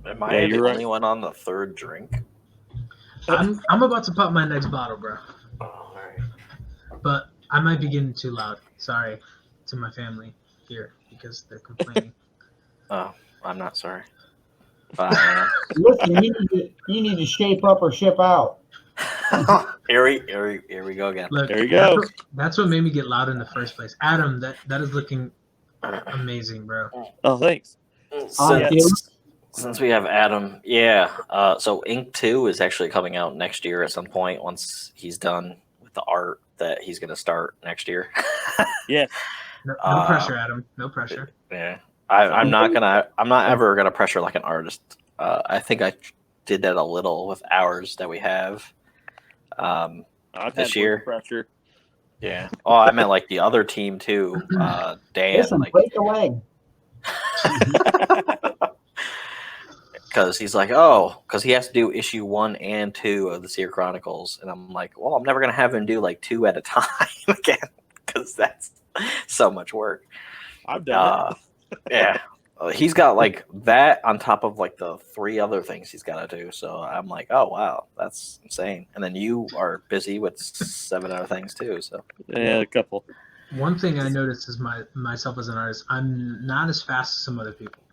Am I the only one on the third drink? I'm about to pop my next bottle, bro. Oh, all right. But I might be getting too loud. Sorry to my family here because they're complaining. Oh, I'm not sorry. But I am. Listen, you need to shape up or ship out. Here we go again. Look, there you go. That's what made me get loud in the first place. Adam, that is looking amazing, bro. Oh, thanks. Since we have Adam, yeah. So Ink 2 is actually coming out next year at some point once he's done with the art that he's going to start next year. Yes. No pressure, Adam. No pressure. Yeah. I'm not ever gonna pressure like an artist. I think I did that a little with ours that we have this year. Pressure. Yeah. Oh, I meant like the other team too. Dan, Listen, break the leg. Because he's like, because he has to do issue 1 and 2 of the Seer Chronicles, and I'm like, well, I'm never gonna have him do like 2 at a time again because that's so much work. I've done that. Yeah. He's got like that on top of like the 3 other things he's got to do. So I'm like, oh, wow, that's insane. And then you are busy with 7 other things too. So yeah, a couple. One thing I noticed is myself as an artist, I'm not as fast as some other people.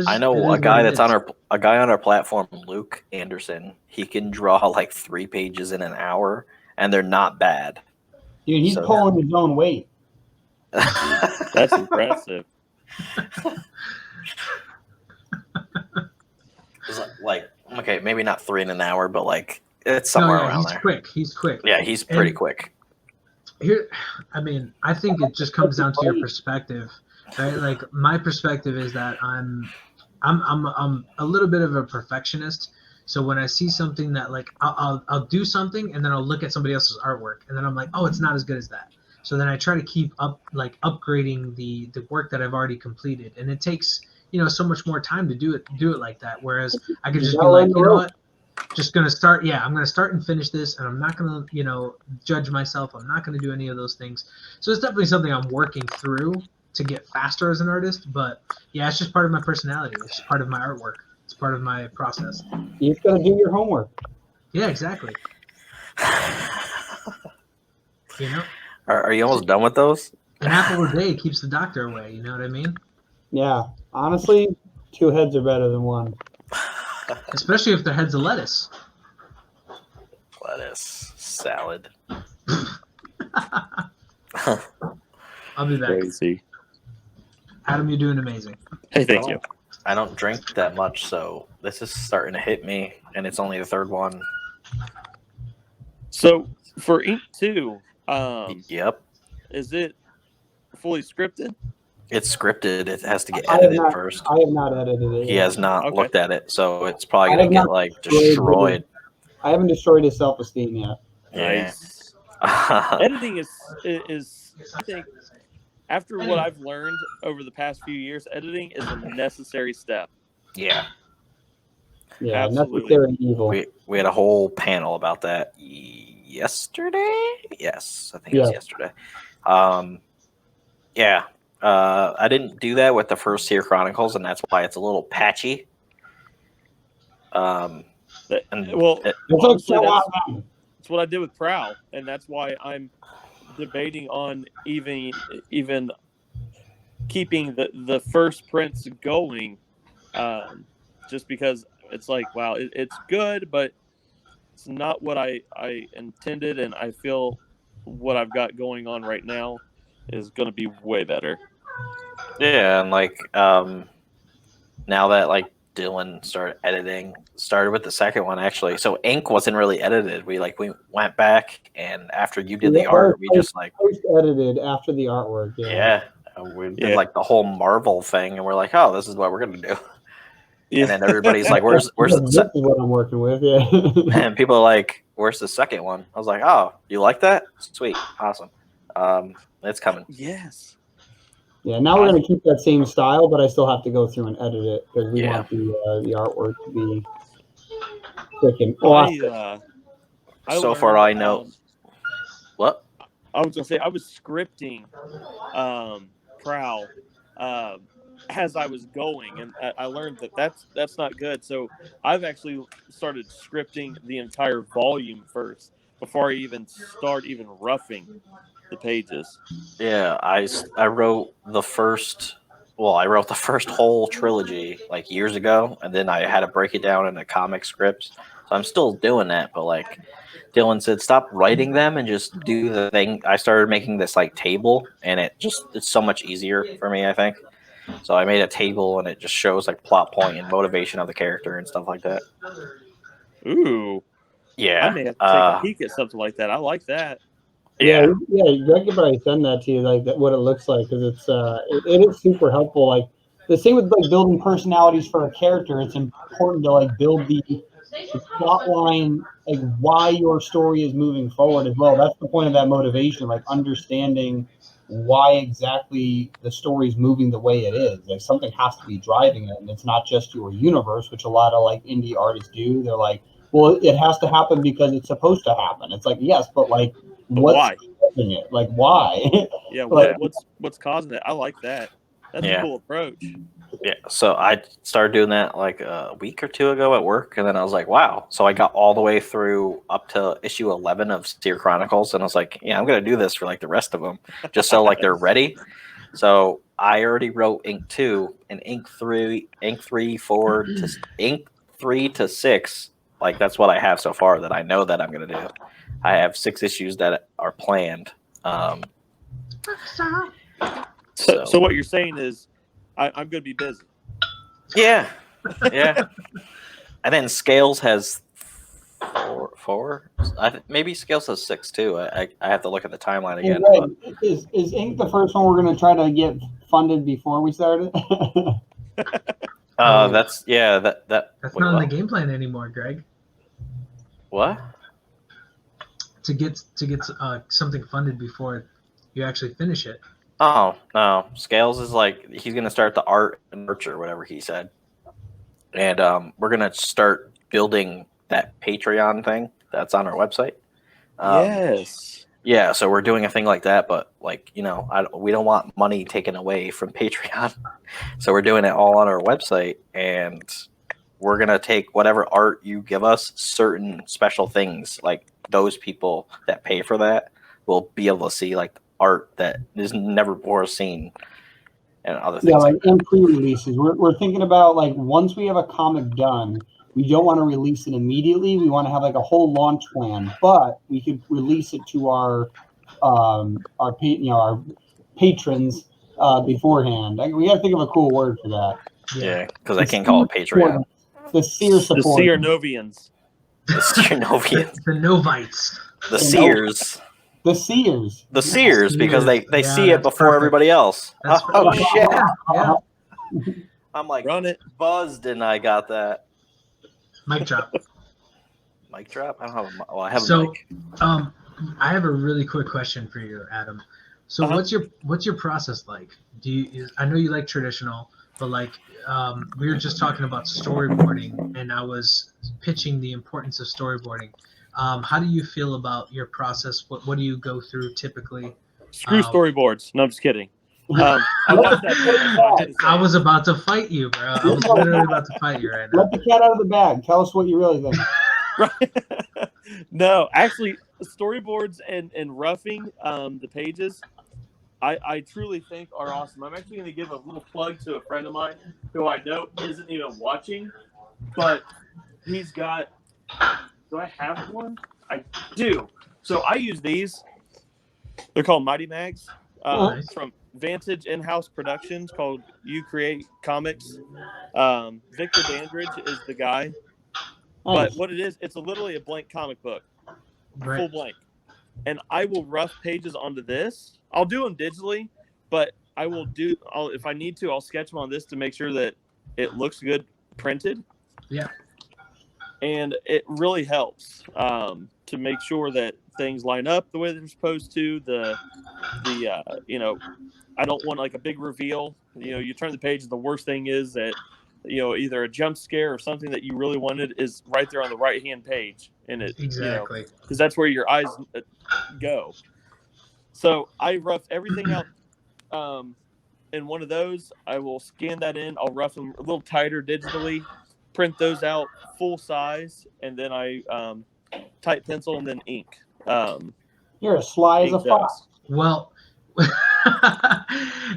I know a guy on our platform, Luke Anderson. He can draw like 3 pages in an hour, and they're not bad. Dude, he's pulling his own weight. That's impressive. Like, okay, maybe not 3 in an hour, but like it's somewhere around there. He's quick. Yeah, he's pretty quick. Here, I mean, I think it just comes down to your perspective, right? Like my perspective is that I'm a little bit of a perfectionist. So when I see something that like I'll do something and then I'll look at somebody else's artwork and then I'm like, oh, it's not as good as that. So then I try to keep upgrading the work that I've already completed, and it takes so much more time to do it like that. Whereas I could just be like, you know what, just gonna start. Yeah, I'm gonna start and finish this, and I'm not gonna judge myself. I'm not gonna do any of those things. So it's definitely something I'm working through to get faster as an artist. But yeah, it's just part of my personality. It's just part of my artwork. It's part of my process. You just gotta do your homework. Yeah, exactly. Are you almost done with those? An apple a day keeps the doctor away. You know what I mean? Yeah. Honestly, 2 heads are better than 1. Especially if the head's of lettuce. Lettuce. Salad. I'll be back. Crazy. Adam, you're doing amazing. Hey, thank you. I don't drink that much, so this is starting to hit me, and it's only the 3rd one. So, for Ink 2... yep. Is it fully scripted? It's scripted. It has to get edited first. I have not edited it. He has not looked at it, so it's probably going to get like destroyed. I haven't destroyed his self-esteem yet. Nice. Editing is I think after what I've learned over the past few years, editing is a necessary step. Yeah. Yeah, necessary evil. We had a whole panel about that yesterday. Yes, I think it was yesterday. Yeah. I didn't do that with the first Seer Chronicles, and that's why it's a little patchy. That's what I did with Prowl, and that's why I'm debating on even keeping the first prints going, just because it's like, wow, it's good, but it's not what I intended, and I feel what I've got going on right now is going to be way better. Yeah, and like now that like Dylan started with the second one actually. So Ink wasn't really edited. We went back, and after you did the art, we just like edited after the artwork. Yeah, we did like the whole Marvel thing, and we're like, oh, this is what we're gonna do. Yeah. And then everybody's like, "Where's this is what I'm working with?" Yeah. And people are like, "Where's the second one?" I was like, "Oh, you like that? Sweet, awesome. It's coming." Yes. Yeah. Now we're gonna keep that same style, but I still have to go through and edit it because we want the artwork to be freaking awesome. So far, I know. What? I was gonna say I was scripting Prowl as I was going, and I learned that that's not good. So I've actually started scripting the entire volume first before I even start even roughing the pages. Yeah, I wrote the first. Well, I wrote the first whole trilogy like years ago, and then I had to break it down into comic scripts. So I'm still doing that, but like Dylan said, stop writing them and just do the thing. I started making this like table, and it's so much easier for me, I think. So I made a table, and it just shows like plot point and motivation of the character and stuff like that. Ooh, I Yeah, may have to take a peek at something like that. I like that. Yeah, Greg could probably send that to you, like what it looks like, because it is super helpful. Like the same with like building personalities for a character. It's important to like build the plot line, like why your story is moving forward as well. That's the point of that motivation, like understanding why exactly the story is moving the way it is. Like something has to be driving it, and it's not just your universe, which a lot of like indie artists do. They're like, well, it has to happen because it's supposed to happen. It's like, yes, but like what's why? causing it? Like why? Yeah, Like, what's causing it? I like that. That's a Yeah. cool approach. Yeah, so I started doing that like a week or two ago at work, and then I was like, wow. So I got all the way through up to issue 11 of Seer Chronicles, and I was like, yeah, I'm going to do this for like the rest of them, just so like they're ready. So I already wrote Ink 2 and Ink 3, Ink 3, 4 to Ink 3 to 6. Like that's what I have so far that I know that I'm going to do. I have 6 issues that are planned. So what you're saying is, I'm going to be busy. Yeah, yeah. And then Scales has four. Maybe Scales has 6 too. I have to look at the timeline again. Greg, is Ink the first one we're going to try to get funded before we started? That's that. That's not in the game plan anymore, Greg. What? To get something funded before you actually finish it. Oh no, Scales is like he's gonna start the art and merch or whatever he said, and we're gonna start building that Patreon thing that's on our website. Yes. Yeah, so we're doing a thing like that, but like we don't want money taken away from Patreon, so we're doing it all on our website, and we're gonna take whatever art you give us, certain special things, like those people that pay for that will be able to see like art that is never before seen and other things. Yeah, like in pre-releases. We're thinking about like once we have a comic done, we don't want to release it immediately. We want to have like a whole launch plan, but we could release it to our patrons beforehand. We got to think of a cool word for that. Yeah, because I can't call it Patreon. The Seer support. The Seer Novians. The Seer Novians. The Novites. The Seers. The Seers. The Seers, because they see it before perfect. everybody else. Oh shit! Yeah. I'm like Run it. buzzed, and I got that. Mic drop. Mic drop. I don't have. I have So, a mic. I have a really quick question for you, Adam. So, what's your process like? I know you like traditional, but like we were just talking about storyboarding, and I was pitching the importance of storyboarding. How do you feel about your process? What do you go through typically? Screw storyboards. No, I'm just kidding. I watched that. I was about to fight you, bro. I was literally about to fight you right now. Let the cat out of the bag. Tell us what you really think. Right. No, actually, storyboards and roughing the pages, I truly think are awesome. I'm actually going to give a little plug to a friend of mine who I know isn't even watching, but he's got. Do I have one? I do. So I use these. They're called Mighty Mags from Vantage In-House Productions called You Create Comics. Victor Dandridge is the guy. But what it is, it's literally a blank comic book. Right. Full blank. And I will rough pages onto this. I'll do them digitally, but if I need to, I'll sketch them on this to make sure that it looks good printed. Yeah. And it really helps to make sure that things line up the way they're supposed to. I don't want like a big reveal. You turn the page, and the worst thing is that either a jump scare or something that you really wanted is right there on the right hand page, and it exactly because that's where your eyes go. So I roughed everything out in one of those, I will scan that in. I'll rough them a little tighter digitally, print those out full size, and then I type pencil and then ink. You're as sly as a Ink fox. those. Well,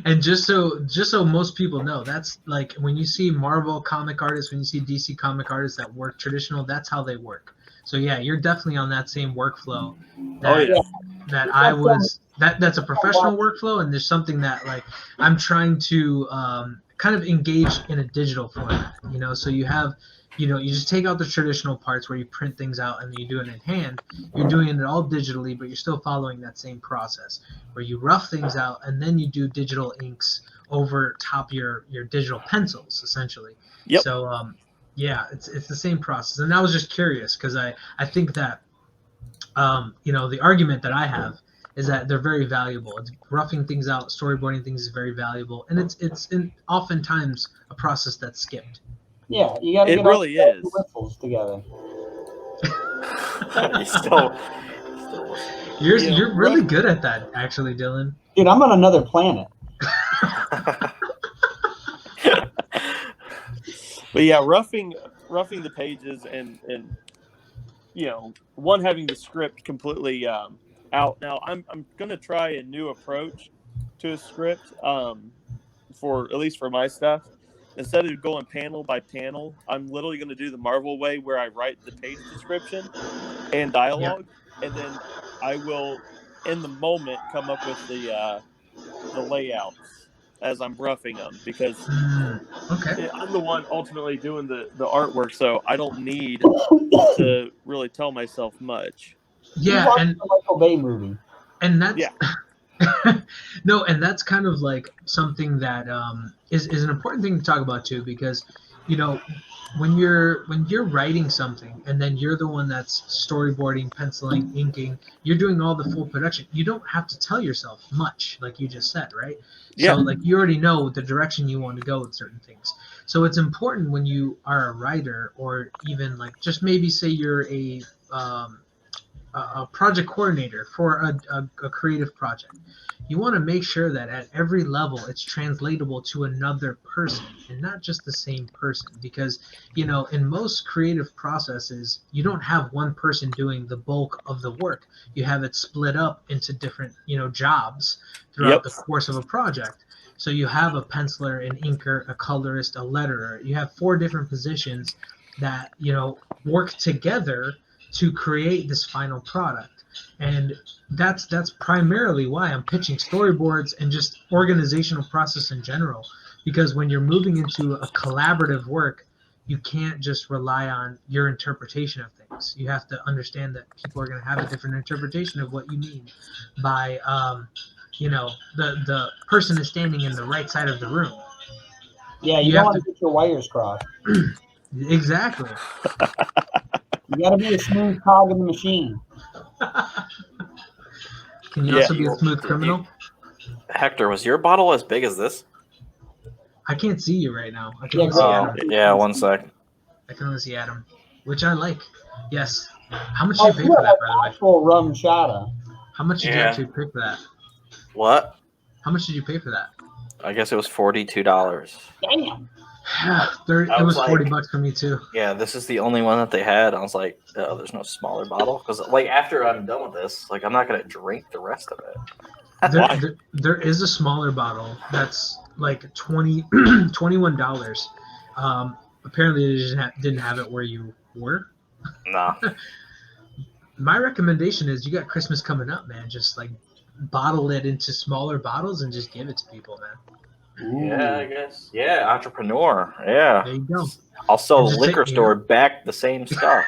and just so most people know, that's like when you see Marvel comic artists, when you see DC comic artists that work traditional, that's how they work. So yeah, you're definitely on that same workflow. Oh yeah. That I was that's a professional workflow, and there's something that like I'm trying to kind of engage in a digital format. So you have you just take out the traditional parts where you print things out and you do it in hand. You're doing it all digitally, but you're still following that same process where you rough things out and then you do digital inks over top your digital pencils essentially. Yep. So yeah, it's the same process. And I was just curious because I think that the argument that I have is that they're very valuable. It's roughing things out, storyboarding things is very valuable, and it's oftentimes a process that's skipped. Yeah, you got to It get really all the is. whistles together. He's still You're really good at that, actually, Dylan. Dude, I'm on another planet. But yeah, roughing the pages and one having the script completely out. Now I'm gonna try a new approach to a script for at least for my stuff. Instead of going panel by panel, I'm literally going to do the Marvel way where I write the page description and dialogue, and then I will, in the moment, come up with the layouts as I'm roughing them because Okay. I'm the one ultimately doing the artwork, so I don't need to really tell myself much. Yeah, and the Michael Bay movie. And that's Yeah. no, and that's kind of like something that is an important thing to talk about too, because when you're writing something and then you're the one that's storyboarding, penciling, inking, you're doing all the full production. You don't have to tell yourself much, like you just said, right? Yeah. So like you already know the direction you want to go with certain things. So it's important when you are a writer, or even like just maybe say you're a project coordinator for a creative project. You want to make sure that at every level it's translatable to another person and not just the same person, because in most creative processes you don't have one person doing the bulk of the work. You have it split up into different jobs throughout the course of a project. So you have a penciler, an inker, a colorist, a letterer. You have 4 different positions that work together to create this final product. And that's primarily why I'm pitching storyboards and just organizational process in general, because when you're moving into a collaborative work, you can't just rely on your interpretation of things. You have to understand that people are going to have a different interpretation of what you mean by the person is standing in the right side of the room. Yeah, you don't want to get your wires crossed. Exactly. You got to be a smooth cog in the machine. Can you also be a smooth criminal? Hector, was your bottle as big as this? I can't see you right now. I can only see Adam. Yeah, 1 sec. I can only see Adam, which I like. Yes. How much did you pay for that, by the way? Actual rum chata. How much did you actually pay for that? What? How much did you pay for that? I guess it was $42. Damn. It was $40 for me too. Yeah, this is the only one that they had. I was like, oh, there's no smaller bottle, because like after I'm done with this, like I'm not gonna drink the rest of it. There is a smaller bottle that's like $21. Apparently they didn't have it where you were. Nah. My recommendation is, you got Christmas coming up, man. Just like bottle it into smaller bottles and just give it to people, man. Yeah, I guess. Yeah, entrepreneur. Yeah. There you go. I'll sell the liquor store back the same stuff.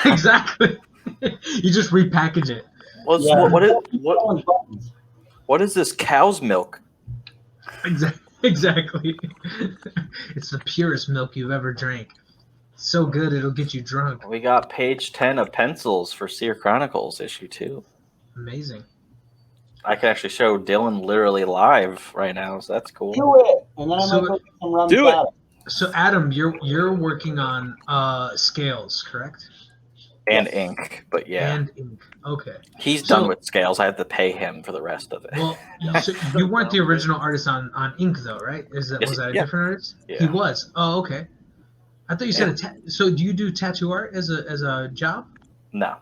Exactly. You just repackage it. What is this cow's milk? Exactly. It's the purest milk you've ever drank. So good it'll get you drunk. We got page 10 of pencils for Seer Chronicles issue 2. Amazing. I can actually show Dylan literally live right now, so that's cool. Do it, and then I'm gonna go get some rum. So Adam, you're working on scales, correct? and ink. But yeah, And ink. Okay. he's So- done with scales. I have to pay him for the rest of it. Well, so you weren't the original artist on ink though, right? Was that a Yeah. different artist? Yeah. He was. Oh, okay. I thought you said so. Do you do tattoo art as a job? No.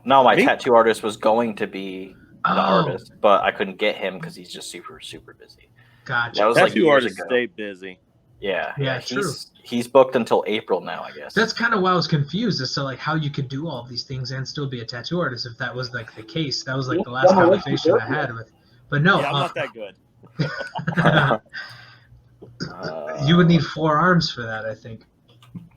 My Me? tattoo artist was going to be the Oh, artist, but I couldn't get him because he's just super, super busy. gotcha. That was like Tattoo years artists ago. stay busy. Yeah, true. He's booked until April now, I guess. That's kind of why I was confused as to like how you could do all of these things and still be a tattoo artist if that was like the case. That was like the last conversation I had with. But no, Yeah, I'm not that good. you would need 4 arms for that, I think.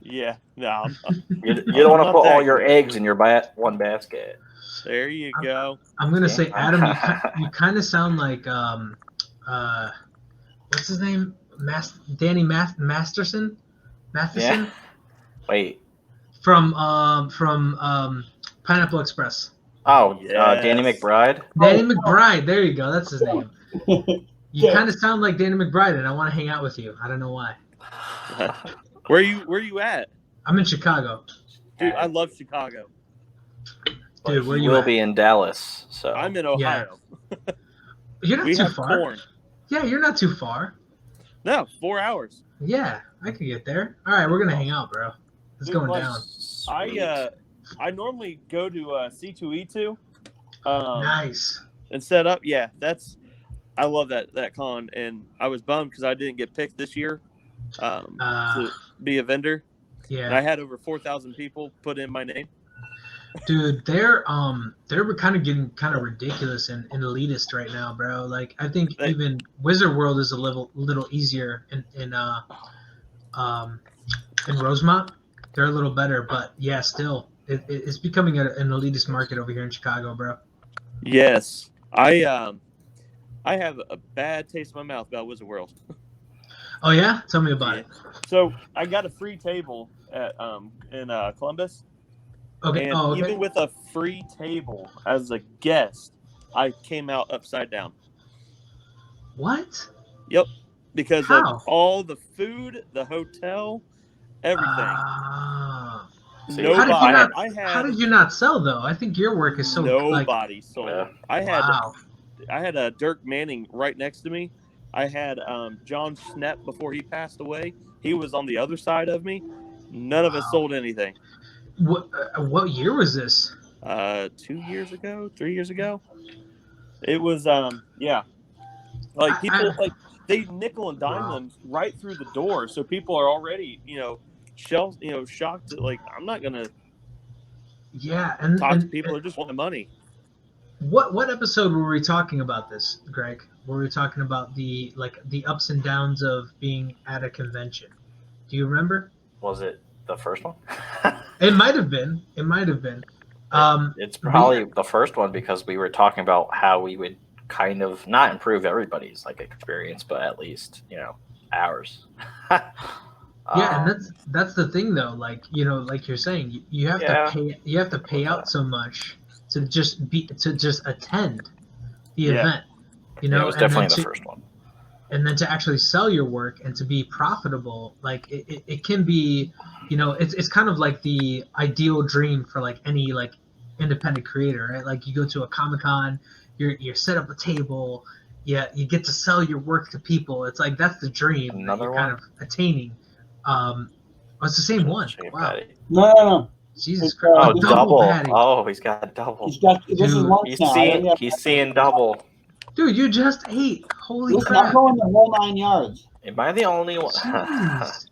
Yeah, no. You don't want to Not put all that your good. eggs in your one basket. There you go. I'm gonna Yeah. say, Adam, you kind of sound like what's his name? Danny Masterson. Yeah. Wait. From Pineapple Express. Oh, Yes. Danny McBride. Danny McBride. There you go. That's his name. You Yeah. kind of sound like Danny McBride, and I want to hang out with you. I don't know why. Where you at? I'm in Chicago. Dude, I love Chicago. Dude, where He you will at? be in Dallas. So I'm in Ohio. You're not We too have far. corn. Yeah, you're not too far. No, 4 hours. Yeah, I could get there. All right, we're gonna hang out, bro. It's Dude, going like, down. I normally go to C2E2 Nice. and set up. Yeah, I love that con, and I was bummed because I didn't get picked this year to be a vendor. And Yeah, I had over 4,000 people put in my name. dude, they're kind of getting kind of ridiculous and elitist right now, bro. Like I think even Wizard World is a little easier in Rosemont. They're a little better, but yeah, still, it's becoming an elitist market over here in Chicago, bro. Yes, I have a bad taste in my mouth about Wizard World. Oh yeah, tell me about it. So I got a free table at in Columbus. Okay. And Oh, okay. even with a free table as a guest, I came out upside down. What? Yep. Because How? of all the food, the hotel, everything. Ah. So Nobody. How did you not sell though? I think your work is so nobody sold. Yeah. Wow. I had Dirk Manning right next to me. I had John Schnepp before he passed away. He was on the other side of me. None of us sold anything. What year was this? 2 years ago, 3 years ago. It was yeah. Like people they nickel and dime them right through the door, so people are already shocked. Like I'm not gonna and talk to people who just want the money. What episode were we talking about this, Greg? Were we talking about the ups and downs of being at a convention? Do you remember? Was it the first one? It might have been. It's probably the first one because we were talking about how we would kind of not improve everybody's experience, but at least ours. Yeah, and that's the thing though. Like you're saying, you have to pay. You have to pay out so much to just attend the event. It was definitely the first one. And then to actually sell your work and to be profitable, like it can be, it's kind of like the ideal dream for any independent creator, right? Like you go to a Comic-Con, you're set up a table, you get to sell your work to people. It's like that's the dream that you're kind of attaining. It's the same one. Wow. No. Jesus Christ. Oh, double. Patty. Oh, he's got double. He's got this is lunch now. He's seeing double. Dude, you just ate. Holy Listen, crap. I'm going the whole 9 yards. Am I the only one? Jeez.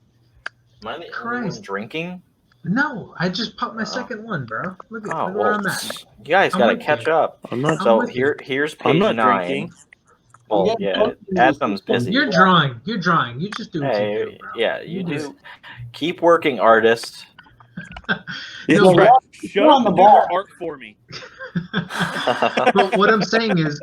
Am I the only one drinking? No, I just popped my second one, bro. Look Oh, where I'm at. You guys I'm got to with catch you. up. I'm not. So with you. here's I'm page not 9. drinking. Well, Yeah, Adam's busy. You're drawing. You just do what you Hey, do, bro. yeah, you do. Keep working, artist. Yeah, No, right. you're Shut on up the and do more ball. art for me. But what I'm saying is,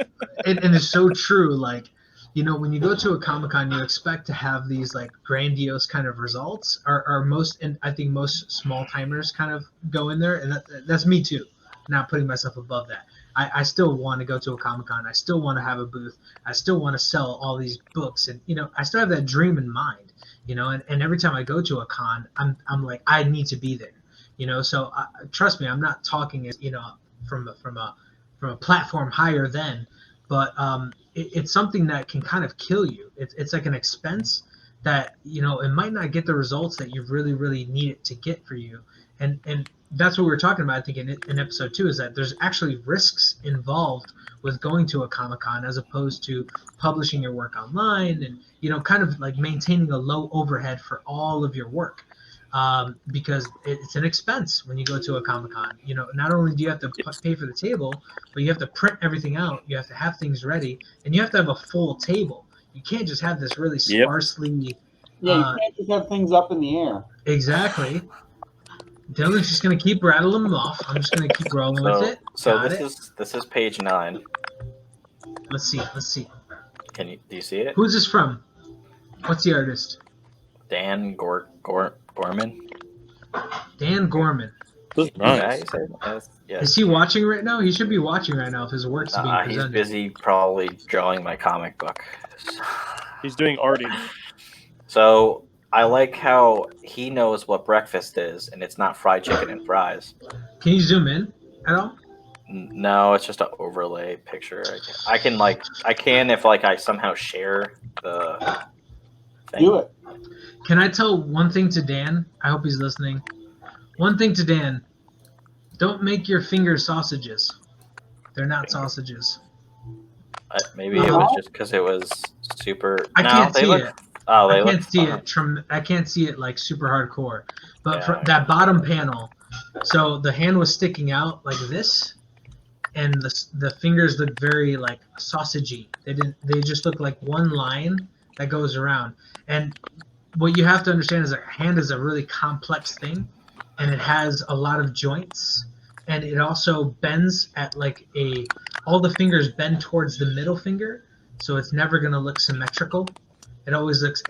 and it's so true. Like, when you go to a Comic-Con, you expect to have these grandiose kind of results. Or most, and I think most small timers kind of go in there, and that's me too. Not putting myself above that. I still want to go to a Comic-Con. I still want to have a booth. I still want to sell all these books, and I still have that dream in mind. And every time I go to a con, I'm like, I need to be there So trust me, I'm not talking from a platform higher than, but it's something that can kind of kill you. It's like an expense that it might not get the results that you really really need it to get for you, and that's what we were talking about, I think, in episode 2, is that there's actually risks involved with going to a Comic-Con as opposed to publishing your work online and kind of like maintaining a low overhead for all of your work, because it's an expense when you go to a Comic-Con. Not only do you have to pay for the table, but you have to print everything out, you have to have things ready, and you have to have a full table. You can't just have this really sparsely. Yeah, you can't just have things up in the air. Exactly. Dylan's just gonna keep rattling them off. I'm just gonna keep rolling with it. So this is page 9. Let's see. Do you see it? Who's this from? What's the artist? Dan Gorman. Dan Gorman. Nice. Yeah. Is he watching right now? He should be watching right now if his work's being presented. He's busy probably drawing my comic book. He's doing arting. So I like how he knows what breakfast is, and it's not fried chicken and fries. Can you zoom in at all? No, it's just an overlay picture. I can if I somehow share the thing. Do it. Can I tell one thing to Dan? I hope he's listening. One thing to Dan. Don't make your fingers sausages. They're not sausages. Maybe it was just because it was super. I can't see it. Oh, I can't see it. I can't see it like super hardcore. But for that bottom panel, so the hand was sticking out like this, and the fingers look very like sausagey. They just look like one line that goes around. And what you have to understand is that hand is a really complex thing, and it has a lot of joints, and it also bends at all the fingers bend towards the middle finger, so it's never going to look symmetrical. It always looks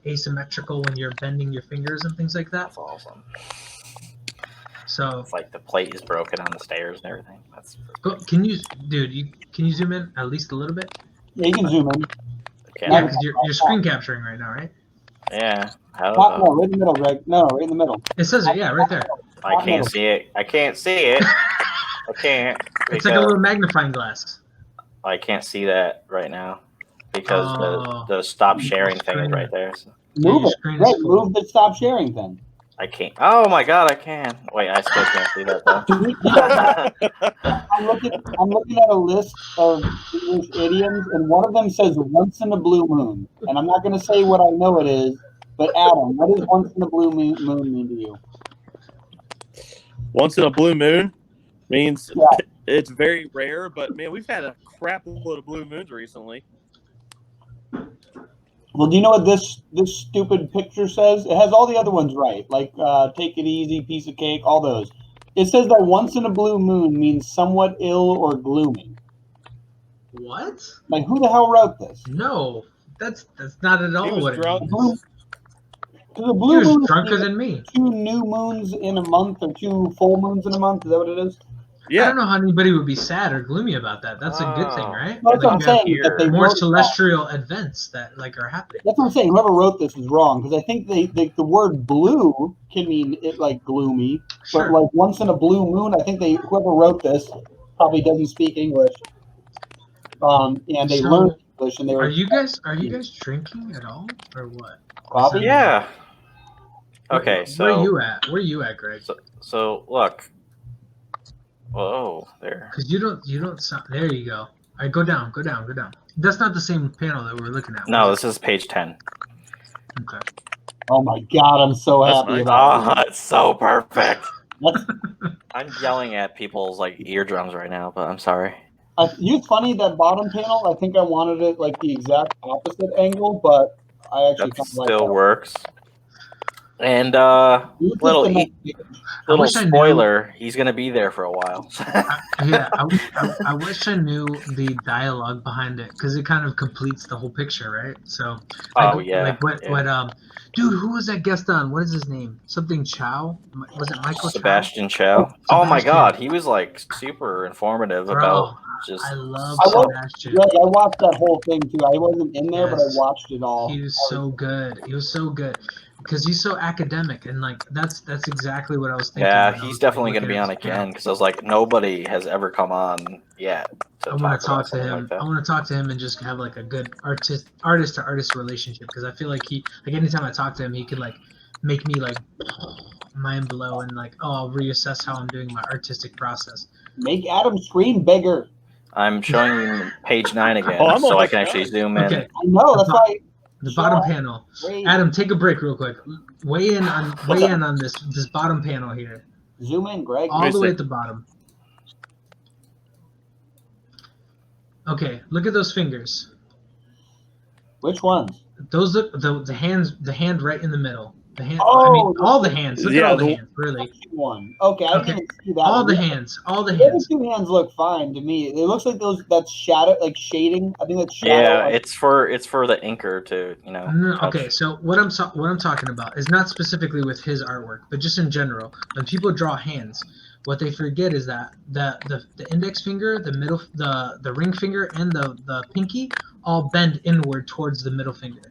asymmetrical when you're bending your fingers and things like that. That's awesome. So it's like the plate is broken on the stairs and everything. Can you zoom in at least a little bit? Yeah, you can zoom in. Yeah, because you're screen capturing right now, right? Yeah. No, right in the middle, Greg. No, right in the middle. It says it, right there. I can't see it. I can't. It's like a little magnifying glass. I can't see that right now because the stop sharing thing is right there. So. Move it. Right, move the stop sharing thing. I can't. Oh my god, I can. Wait, I still can't see that though. I'm looking at a list of English idioms, and one of them says "once in a blue moon," and I'm not going to say what I know it is. But Adam, what does "once in a blue moon" mean to you? Once in a blue moon means it's very rare, but man, we've had a crap load of blue moons recently. Well, do you know what this stupid picture says? It has all the other ones right, like "take it easy," "piece of cake," all those. It says that "once in a blue moon" means somewhat ill or gloomy. What? Like, who the hell wrote this? No, that's not at all He was what drunk. it means. The blue moon drunker than me. 2 new moons in a month or 2 full moons in a month. Is that what it is? Yeah. I don't know how anybody would be sad or gloomy about that. That's a good thing, right? That's what I'm saying. That they more celestial events that are happening. That's what I'm saying. Whoever wrote this is wrong, because I think the word blue can mean it like gloomy, Sure. but like once in a blue moon, I think whoever wrote this probably doesn't speak English. And they learned English, and they were. Are you guys drinking at all, or what? Coffee? Yeah. Okay, so where you at, Greg? So look. Whoa, there. Because you don't sound. There you go. All right, go down. That's not the same panel that we're looking at. No, this is page 10. Okay. Oh my God, I'm so happy about it. It's so perfect. I'm yelling at people's eardrums right now, but I'm sorry. It's funny, that bottom panel, I think I wanted it like the exact opposite angle, but I actually That kind of still works. And little spoiler, he's gonna be there for a while. I wish I knew the dialogue behind it, because it kind of completes the whole picture, right? So. Dude, who was that guest on? What is his name? Something Chow? Was it Michael Sebastian Chow? Oh my God, he was super informative about just. I love Sebastian. Yeah, I watched that whole thing too. I wasn't in there, but I watched it all. He was so good. because he's so academic, and like that's exactly what I was thinking. Yeah, when I he's was, definitely like, going to be looking on at his again channel. because I was like, nobody has ever come on yet to I want talk to talk about to something him. like that. I want to talk to him and just have like a good artist to artist relationship, because I feel like anytime I talk to him, he could like make me like mind blow and like, oh, I'll reassess how I'm doing my artistic process. Make Adam's screen bigger. I'm showing you page 9 again, Oh, I'm so I almost can actually done. zoom in. Okay, I know, that's why. the Show bottom us. panel. Great. Adam, take a break real quick. Weigh in on this bottom panel here, Zoom in, Greg. all the way see. at the bottom. Okay, look at those fingers. Which ones? Those look the hands. The hand right in the middle. The hand. I Oh, mean, all the hands. Look at yeah, all the the- hands. Really. One. Okay, I didn't Okay, even see that all one. the Yeah, hands. All the the other hands. two hands look fine to me. It looks like that's shadow, like shading. I think that's shadow. Yeah, it's for the inker to No, touch. okay, so what I'm talking about is not specifically with his artwork, but just in general. When people draw hands, what they forget is that the index finger, the middle, the ring finger, and the pinky all bend inward towards the middle finger.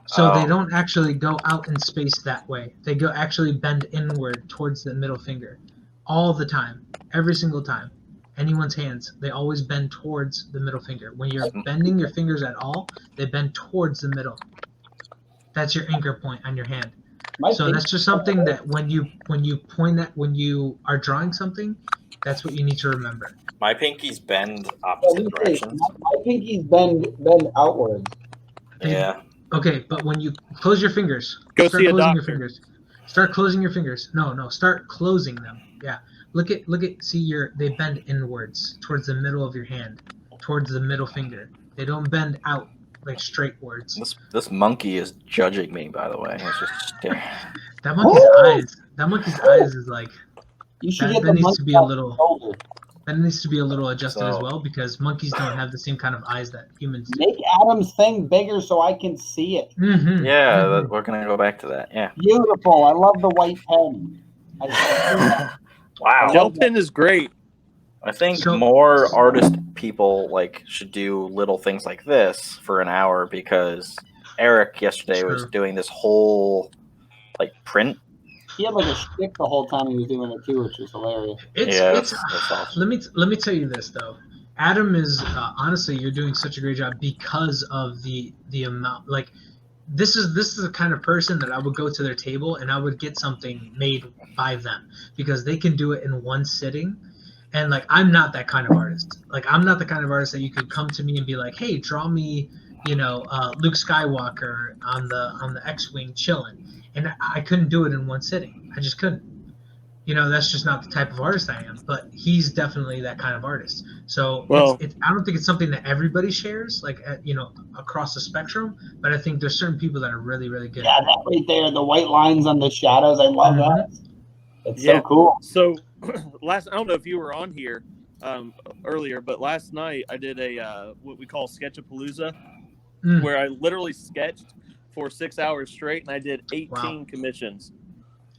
So they don't actually go out in space that way. They go actually bend inward towards the middle finger, all the time, every single time. Anyone's hands, they always bend towards the middle finger. When you're bending your fingers at all, they bend towards the middle. That's your anchor point on your hand. So that's just something that when you point at, when you are drawing something, that's what you need to remember. My pinkies bend opposite directions. My pinkies bend outwards. Yeah. Okay, but when you close your fingers, Go start see a closing your doctor. fingers. Start closing your fingers. No, start closing them. Yeah. Look at see they bend inwards towards the middle of your hand, towards the middle finger. They don't bend out like straightwards. This monkey is judging me, by the way. It's just staring. That monkey's eyes. That monkey's eyes is like You should that, get that the needs monkey to be a off the little shoulder. that needs to be a little adjusted as So- well, because monkeys don't have the same kind of eyes that humans do. Make Adam's thing bigger so I can see it. Mm-hmm. Yeah, Mhm. we're gonna go back to that. Yeah. Beautiful. I love the white pen. Wow. Gel pen is great. I think So- more artist people should do little things like this for an hour, because Eric yesterday was Sure. doing this whole print. He had like a shtick the whole time he was doing it too, which was hilarious. It's That's awesome. let me tell you this though. Adam is honestly, you're doing such a great job because of the amount. Like this is the kind of person that I would go to their table and I would get something made by them, because they can do it in one sitting. And like I'm not that kind of artist. Like I'm not the kind of artist that you could come to me and be like, hey, draw me, Luke Skywalker on the X-wing chilling, and I couldn't do it in one sitting. I just couldn't. That's just not the type of artist I am. But he's definitely that kind of artist. So Well- I don't think it's something that everybody shares, across the spectrum. But I think there's certain people that are really, really good. Yeah, that right there, the white lines on the shadows. I love that. It's Yeah. so cool. So I don't know if you were on here earlier, but last night I did a what we call Sketchapalooza, Mm. where I literally sketched for 6 hours straight, and I did 18 Wow. commissions.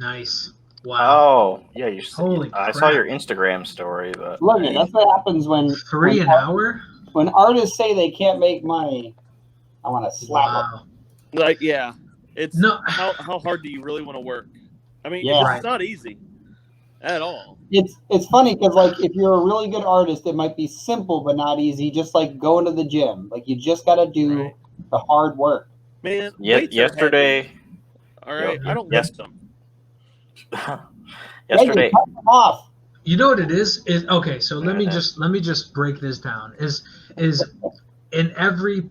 Nice. Wow. Oh, yeah. Holy I saw crap. your Instagram story, but Look, that's what happens when 3 an hour. when artists say they can't make money. I want to slap them. Wow. Yeah, it's No. how hard do you really want to work? I mean, Yeah. it's not easy at all. It's funny because if you're a really good artist, it might be simple but not easy. Just like going to the gym, you just got to do Right. the hard work. Man, weights are yesterday. heavy, all right, I don't Yes. lift them. Yesterday, Cut them off. You know what it is okay, so let me just break this down. Is in every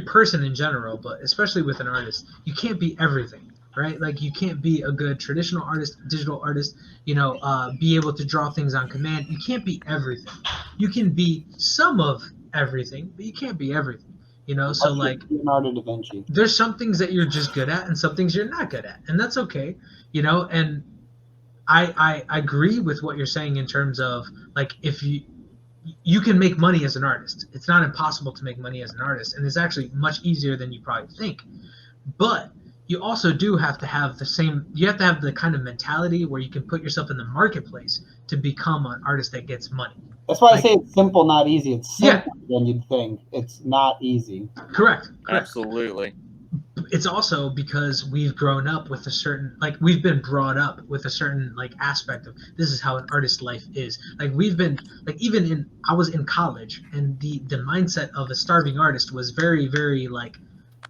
person in general, but especially with an artist, you can't be everything, right? Like you can't be a good traditional artist, digital artist, be able to draw things on command. You can't be everything. You can be some of everything, but you can't be everything. So like Leonardo da Vinci. there's some things that you're just good at and some things you're not good at, and that's okay. And I agree with what you're saying in terms of like if you can make money as an artist. It's not impossible to make money as an artist, and it's actually much easier than you probably think. But you also do have to have you have to have the kind of mentality where you can put yourself in the marketplace to become an artist that gets money. That's why I say it's simple, not easy. It's Yeah. simpler than you'd think. It's not easy. Correct. Absolutely. it's also because we've grown up with a certain, like, we've been brought up with a certain, like, aspect of this is how an artist's life is. Like, we've been, like, I was in college, and the mindset of a starving artist was very, very, like,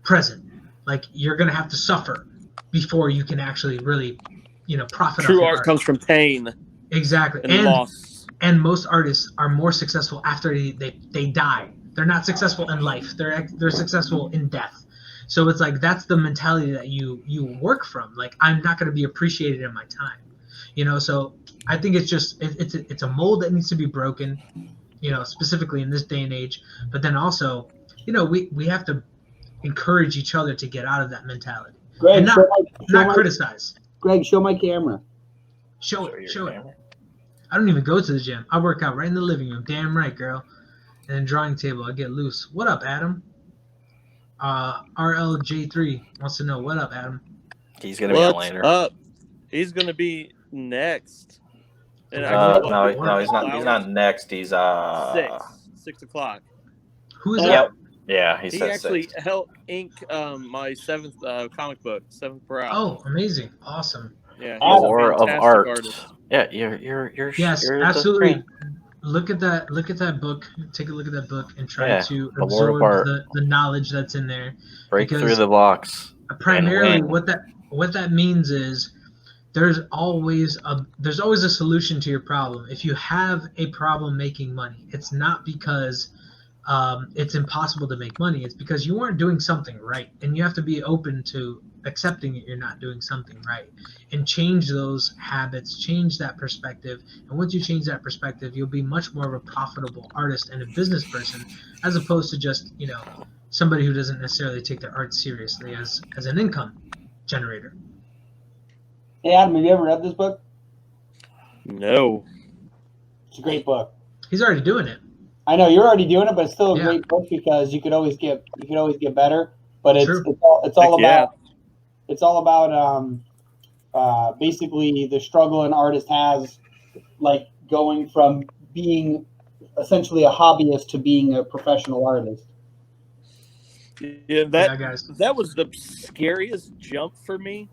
present. Like, you're gonna have to suffer before you can actually really, profit off True your art comes from pain Exactly. and loss. And most artists are more successful after they die. They're not successful in life. They're successful in death. So it's like that's the mentality that you work from. Like, I'm not going to be appreciated in my time. So I think it's just it's a mold that needs to be broken, specifically in this day and age. But then also, we have to encourage each other to get out of that mentality. Greg, and not my, criticize. Greg, show my camera. Show it. I don't even go to the gym. I work out right in the living room. Damn right, girl. And then drawing table, I get loose. What up, Adam? RLJ3 wants to know, what up, Adam? He's gonna be on What's later. up? He's gonna be next. And No, he's not. He's not next. He's 6 o'clock. Who is that? Yeah, he He actually 6. helped ink my 7th comic book, 7th per hour. Oh, amazing, awesome. Yeah, he's a fantastic art. Artist. Yeah, you're yes, you're absolutely. Look at that book. Take a look at that book and try to absorb the knowledge that's in there. Break through the blocks. Primarily, what that means is there's always a solution to your problem. If you have a problem making money, it's not because it's impossible to make money. It's because you aren't doing something right, and you have to be open to accepting that you're not doing something right, and change those habits, change that perspective. And once you change that perspective, you'll be much more of a profitable artist and a business person, as opposed to just somebody who doesn't necessarily take their art seriously as an income generator. Hey, Adam, have you ever read this book? No. It's a great book. He's already doing it. I know you're already doing it, but it's still a great book because you could always get better. But it's all about basically the struggle an artist has, like going from being essentially a hobbyist to being a professional artist. Yeah, that was the scariest jump for me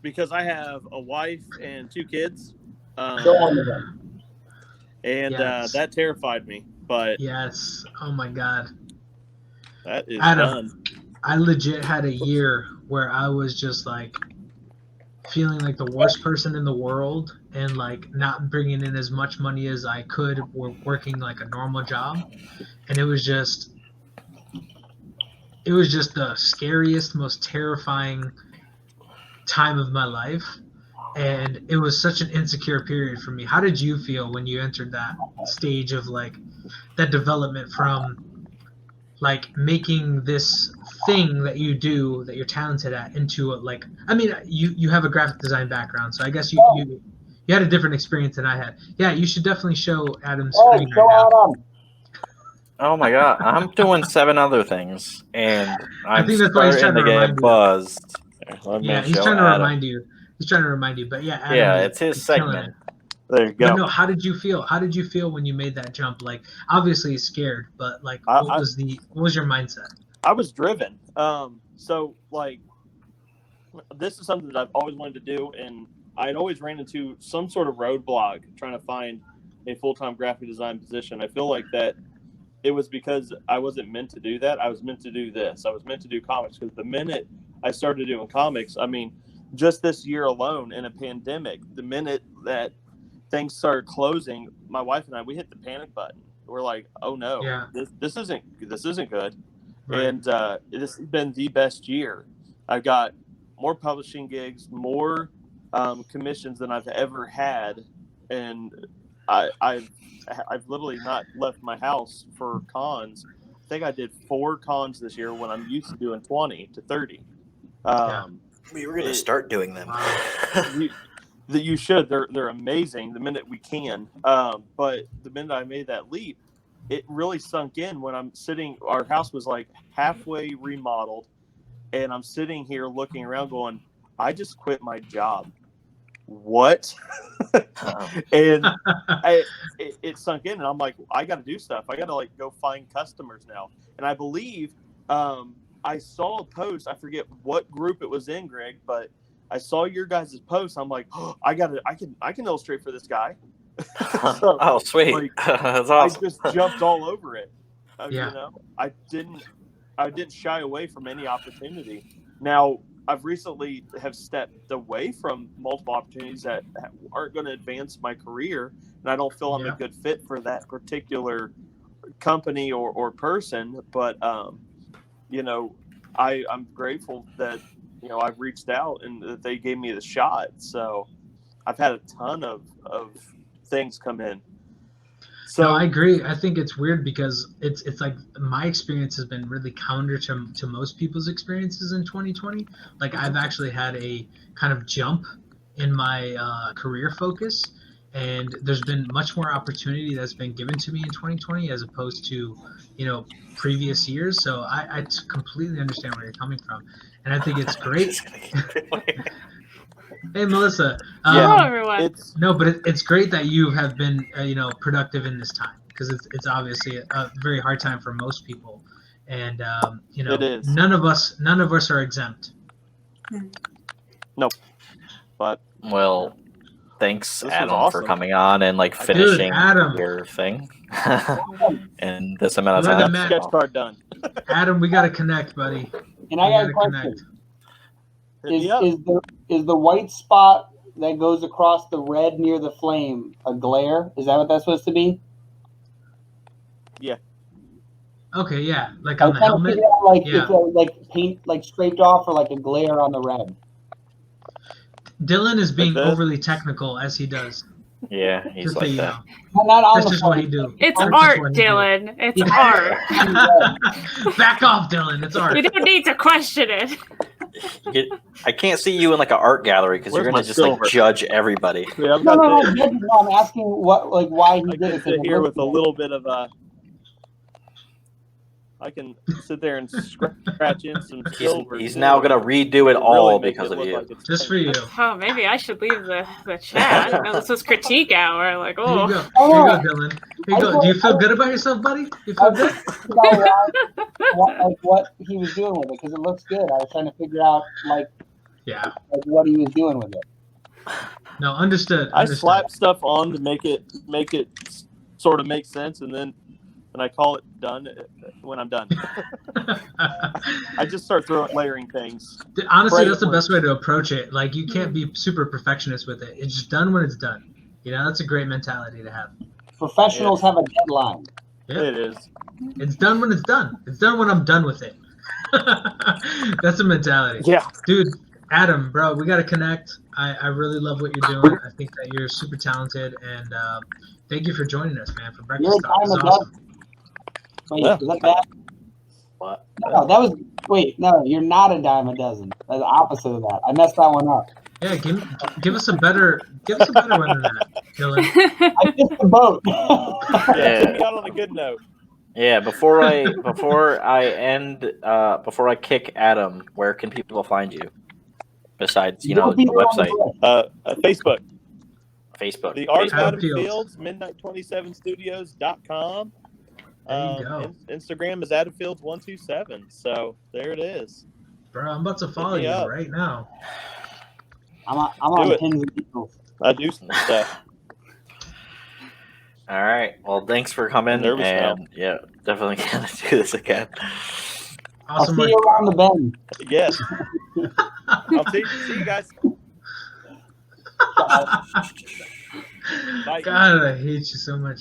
because I have a wife and 2 kids. That terrified me. But yes, oh my God, that is Adam, done. I legit had a year where I was just like feeling like the worst person in the world and like not bringing in as much money as I could, working like a normal job, and it was just the scariest, most terrifying time of my life. And it was such an insecure period for me. How did you feel when you entered that stage of like that development from like making this thing that you do that you're talented at into you have a graphic design background, so I guess you had a different experience than I had. Yeah, you should definitely show Adam's screen right now. Oh my God, I'm doing 7 other things, and I'm I think that's why he's trying to get buzzed. Yeah, he's trying to remind you. He's trying to remind you, but yeah, Adam, it's his segment. There you go. But no, how did you feel? How did you feel when you made that jump? Like, obviously scared, but like, what was your mindset? I was driven. So like, this is something that I've always wanted to do, and I'd always ran into some sort of roadblock trying to find a full-time graphic design position. I feel like that it was because I wasn't meant to do that. I was meant to do this. I was meant to do comics, because the minute I started doing comics, I mean, just this year alone in a pandemic, the minute that things started closing, my wife and I, we hit the panic button. We're like, oh no, this isn't good. Right. And this has been the best year. I've got more publishing gigs, more commissions than I've ever had, and I've literally not left my house for cons. I think I did 4 cons this year when I'm used to doing 20 to 30. We were going to start doing them. You should. They're amazing the minute we can. But the minute I made that leap, it really sunk in when I'm sitting. Our house was like halfway remodeled, and I'm sitting here looking around going, I just quit my job. What? And it sunk in, and I'm like, I got to do stuff. I got to like go find customers now. And I believe I saw a post. I forget what group it was in, Greg, but I saw your guys' post. I'm like, oh, I can illustrate for this guy. So, oh, sweet. like, That's awesome. I just jumped all over it. Yeah. You know, I didn't shy away from any opportunity. Now, I've recently have stepped away from multiple opportunities that aren't going to advance my career, and I don't feel I'm a good fit for that particular company or person. But you know, I'm grateful that, you know, I've reached out and that they gave me the shot. So I've had a ton of things come in. So no, I agree. I think it's weird because it's like my experience has been really counter to most people's experiences in 2020. Like I've actually had a kind of jump in my career focus, and there's been much more opportunity that's been given to me in 2020 as opposed to, you know, previous years. So I completely understand where you're coming from, and I think it's great. Hey, Melissa. Hello, everyone. No, but it's great that you have been, you know, productive in this time, because it's obviously a very hard time for most people, and you know, It is. none of us are exempt. Nope. But Well, thanks, This was Adam, for awesome. coming on and like finishing Adam. your thing in this amount of You're the time. man. sketch card done. Adam, we gotta connect, buddy. And I got a question. Is the white spot that goes across the red near the flame a glare? Is that what that's supposed to be? Okay, yeah, like on the I'm trying to helmet. figure out, like, Yeah. if like paint like scraped off or like a glare on the red. Dylan is being Like this? overly technical as he does. Yeah, he's Just so like you that. know. Not on That's the just what he flame. do. It's That's just art, what he do. Dylan. It's Yeah. art. Back off, Dylan. It's art. You don't need to question it. I can't see you in like an art gallery because you're Where's gonna my just silver? like judge everybody. Yeah, I've No, got this. no. I'm asking why he I did can it. 'cause sit it here looks with a good. little bit of I can sit there and scratch in some silver. He's too. now gonna redo it Really all make because it of look you. like it's Just for you. Oh, maybe I should leave the chat. I didn't know this was critique hour. Like, Here you oh. go. Here you go, Dylan. Here you go. Do you feel good about yourself, buddy? You feel good? What he was doing with it, because it looks good. I was trying to figure out Yeah. what he was doing with it. No, understood. I Understood. slap stuff on to make it sort of make sense, and then I call it done when I'm done. I just start layering things. Honestly, Pray that's the it best works. way to approach it. Like, you can't be super perfectionist with it. It's just done when it's done. You know, that's a great mentality to have. Professionals have a deadline. Yeah. It is. It's done when it's done. It's done when I'm done with it. That's a mentality. Yeah. Dude, Adam, bro, we got to connect. I really love what you're doing. I think that you're super talented, and thank you for joining us, man, for You're Breakfast a Talk. It's dime a awesome. dozen. Wait, Yeah. is that bad? What? No, that was. Wait, no, you're not a dime a dozen. That's the opposite of that. I messed that one up. Yeah, give us a better one than that, Dylan. I missed the boat. Yeah. Take me out on a good note. Yeah, before I kick Adam, where can people find you? Besides, the website, Facebook. Facebook. The Art of Adam Adam Fields. Fields, midnight27studios.com. There you go. Instagram is AdamFields127. So there it is. Bro, I'm about to follow you up. right now. I'm on it. pins and needles. I do stuff. All right. Well, thanks for coming. Nervous now. And yeah, definitely gonna do this again. I'll Awesome. see you around the bend. Yes. I'll see you guys. Bye. God, I hate you so much.